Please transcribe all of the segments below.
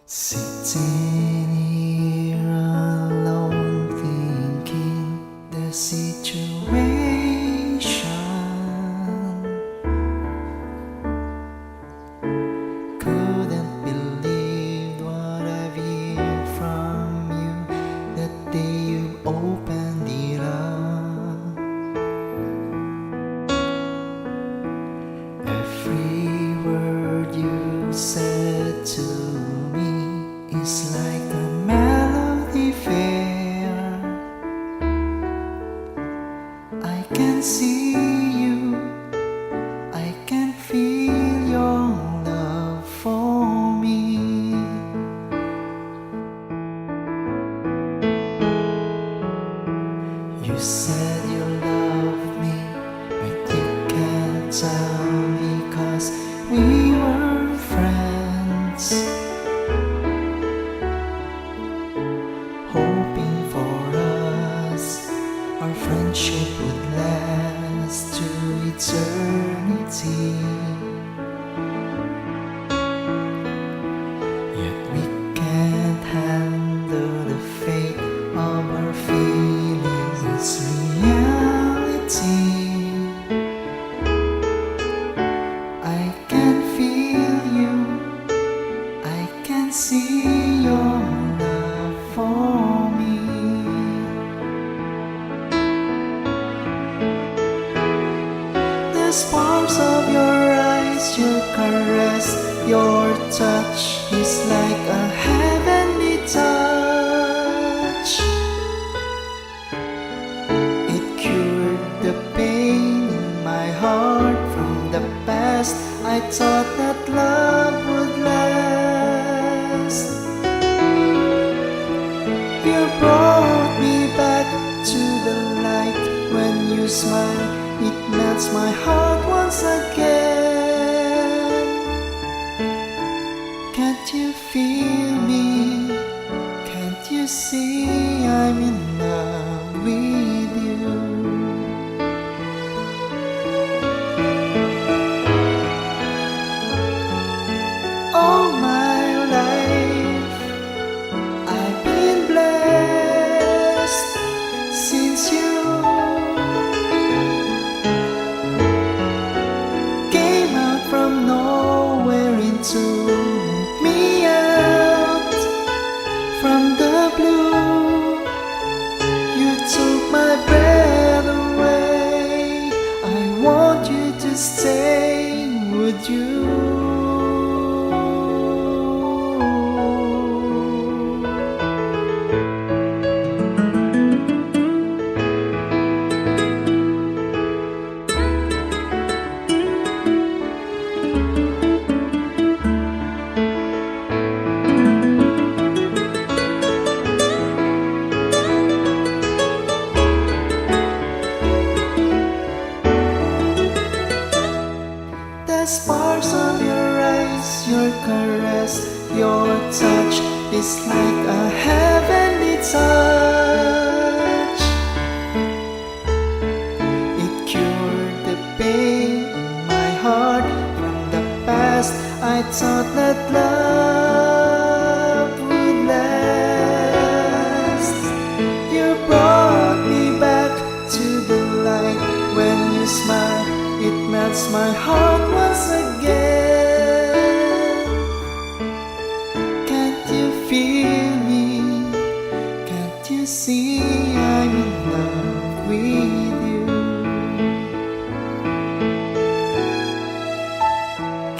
Sitting here alone, thinking the situation. Couldn't believe what I've heard from you that day you opened it up. Every word you said to me is like a melody fair. I can see you, I can feel your love for me. You said you love me, but you can't tell me 'cause we were friends, hoping for us our friendship would last to eternity. Yet we can't handle the fate of our feelings reality. I can feel you, I can see your love for me. The sparks of your eyes, your caress, your touch is like a heavenly touch. It cured the pain in my heart from the past. I thought that love would last. You brought me back to the light. When you smile, it melts my heart once again. Can't you feel me? Can't you see I'm in love with you? All my life I've been blessed since you came out from nowhere into me, out from the blue. You took my breath away. I want you to stay, would you? The sparks of your eyes, your caress, your touch is like a heavenly touch. It cured the pain in my heart from the past. I thought that love would last. You brought me back to the light. When you smile, it melts my heart once again. Can't you feel me? Can't you see I'm in love with you?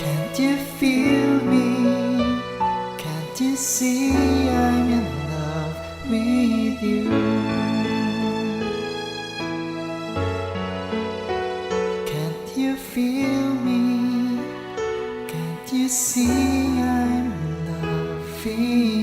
Can't you feel me? Can't you see I'm in love with you? You feel me? Can't you see I'm in love with you?